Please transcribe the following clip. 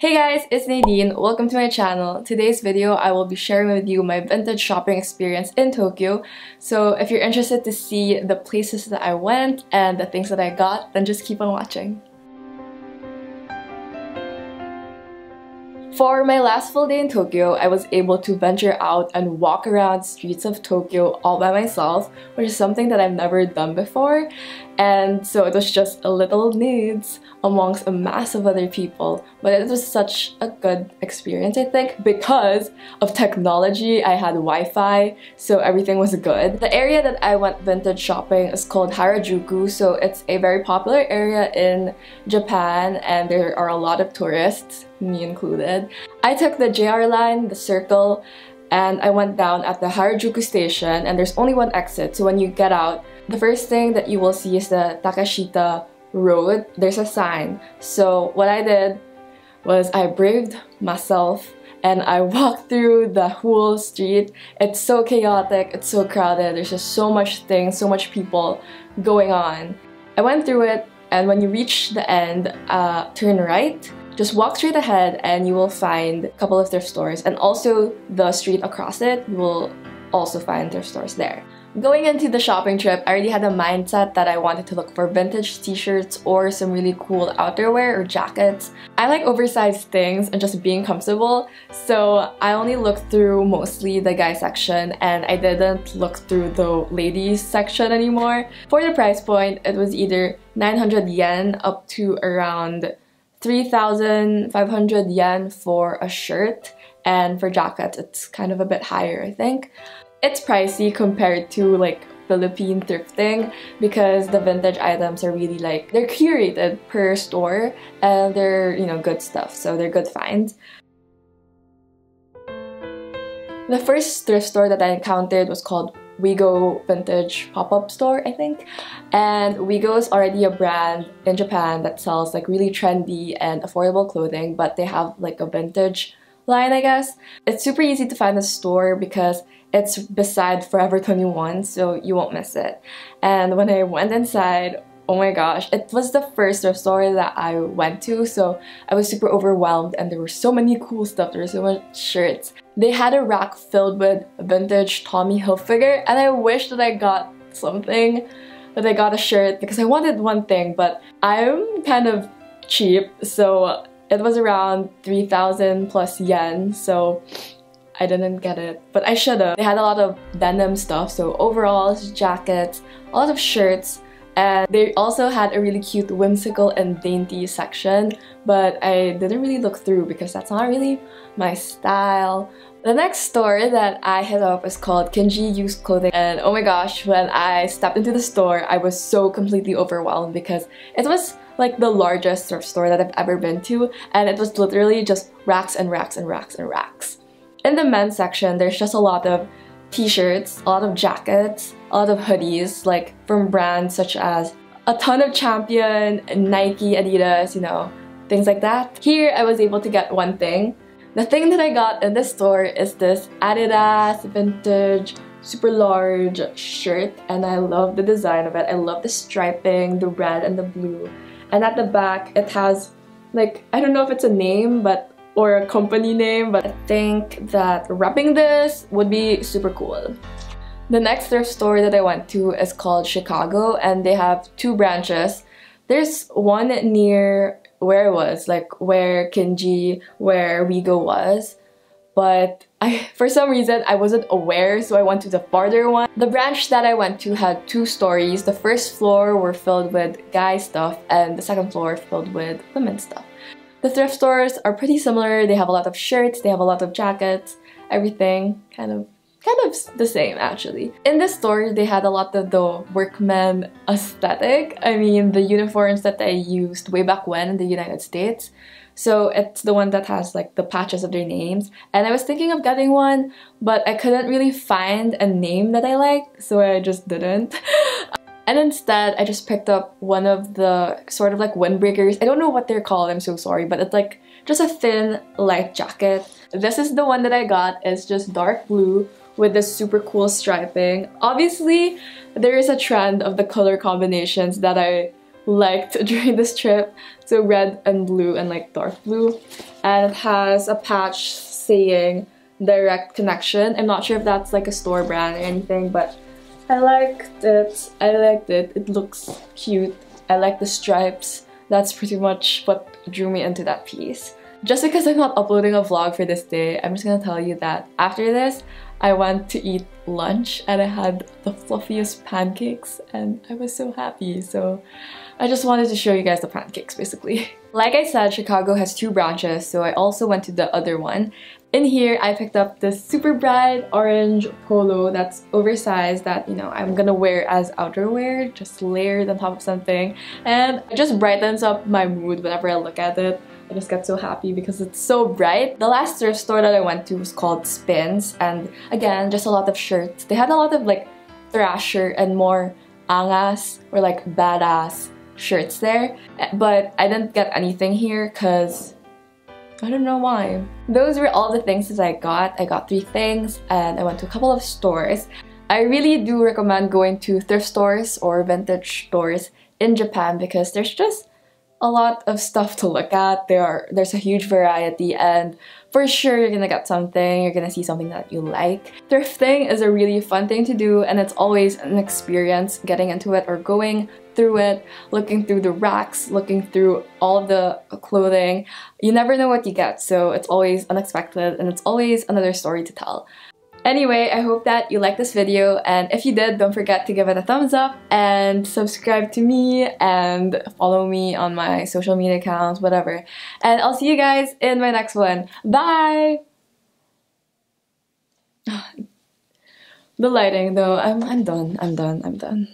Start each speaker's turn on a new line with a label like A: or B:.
A: Hey guys, it's Nadine. Welcome to my channel. Today's video, I will be sharing with you my vintage shopping experience in Tokyo. So if you're interested to see the places that I went and the things that I got, then just keep on watching. For my last full day in Tokyo, I was able to venture out and walk around streets of Tokyo all by myself, which is something that I've never done before. And so it was just a little nudes amongst a mass of other people. But it was such a good experience, I think, because of technology. I had Wi-Fi, so everything was good. The area that I went vintage shopping is called Harajuku, so it's a very popular area in Japan and there are a lot of tourists, me included. I took the JR line, the circle, and I went down at the Harajuku station, and there's only one exit, so when you get out, the first thing that you will see is the Takashita Road. There's a sign. So what I did was I braved myself and I walked through the whole street. It's so chaotic, it's so crowded, there's just so much things, so much people going on. I went through it, and when you reach the end, turn right. Just walk straight ahead and you will find a couple of thrift stores, and also the street across it, you will also find thrift stores there. Going into the shopping trip, I already had a mindset that I wanted to look for vintage t-shirts or some really cool outerwear or jackets. I like oversized things and just being comfortable, so I only looked through mostly the guy section and I didn't look through the ladies section anymore. For the price point, it was either 900 yen up to around 3,500 yen for a shirt, and for jackets it's kind of a bit higher, I think. It's pricey compared to like Philippine thrifting because the vintage items are really like, they're curated per store and they're, you know, good stuff, so they're good finds. The first thrift store that I encountered was called Wigo Vintage Pop-Up Store, I think. And Wigo is already a brand in Japan that sells like really trendy and affordable clothing, but they have like a vintage line, I guess. It's super easy to find the store because it's beside Forever 21, so you won't miss it. And when I went inside, oh my gosh, it was the first thrift store that I went to, so I was super overwhelmed and there were so many cool stuff, there were so much shirts. They had a rack filled with vintage Tommy Hilfiger, and I wish that I got something, that I got a shirt, because I wanted one thing, but I'm kind of cheap, so it was around 3,000 plus yen, so I didn't get it, but I should've. They had a lot of denim stuff, so overalls, jackets, a lot of shirts, and they also had a really cute whimsical and dainty section, but I didn't really look through because that's not really my style. The next store that I hit up is called Kinji Used Clothing, and oh my gosh, when I stepped into the store, I was so completely overwhelmed because it was like the largest thrift store that I've ever been to, and it was literally just racks and racks and racks and racks. In the men's section, there's just a lot of t-shirts, a lot of jackets, a lot of hoodies, like from brands such as a ton of Champion, Nike, Adidas, you know, things like that. Here, I was able to get one thing. The thing that I got in this store is this Adidas vintage super large shirt, and I love the design of it. I love the striping, the red and the blue. And at the back, it has like, I don't know if it's a name, or a company name, but I think that wrapping this would be super cool. The next thrift store that I went to is called Chicago, and they have two branches. There's one near where I was, like where Kinji, where Wigo was, but for some reason I wasn't aware, so I went to the farther one. The branch that I went to had two stories. The first floor were filled with guy stuff, and the second floor filled with women's stuff. The thrift stores are pretty similar. They have a lot of shirts, they have a lot of jackets, everything kind of the same actually. In this store, they had a lot of the workman aesthetic. I mean, the uniforms that they used way back when in the United States. So it's the one that has like the patches of their names. And I was thinking of getting one, but I couldn't really find a name that I liked, so I just didn't. And instead, I just picked up one of the sort of like windbreakers. I don't know what they're called, I'm so sorry, but it's like just a thin, light jacket. This is the one that I got. It's just dark blue with this super cool striping. Obviously, there is a trend of the color combinations that I liked during this trip. So red and blue and like dark blue. And it has a patch saying direct connection. I'm not sure if that's like a store brand or anything, but I liked it. I liked it. It looks cute. I like the stripes. That's pretty much what drew me into that piece. Just because I'm not uploading a vlog for this day, I'm just gonna tell you that after this, I went to eat lunch and I had the fluffiest pancakes and I was so happy. So I just wanted to show you guys the pancakes basically. Like I said, Chicago has 2 branches, so I also went to the other one. In here, I picked up this super bright orange polo that's oversized that, you know, I'm gonna wear as outerwear, just layered on top of something. And it just brightens up my mood whenever I look at it. I just get so happy because it's so bright. The last thrift store that I went to was called Spins, and again, just a lot of shirts. They had a lot of like thrasher and more angas or like badass shirts there, but I didn't get anything here because I don't know why. Those were all the things that I got. I got 3 things and I went to a couple of stores. I really do recommend going to thrift stores or vintage stores in Japan because there's just a lot of stuff to look at. There's a huge variety, and for sure you're gonna get something, you're gonna see something that you like. Thrifting is a really fun thing to do, and it's always an experience getting into it or going through it, looking through the racks, looking through all of the clothing. You never know what you get, so it's always unexpected and it's always another story to tell. Anyway, I hope that you liked this video, and if you did, don't forget to give it a thumbs up and subscribe to me and follow me on my social media accounts, whatever. And I'll see you guys in my next one. Bye! The lighting though, I'm done.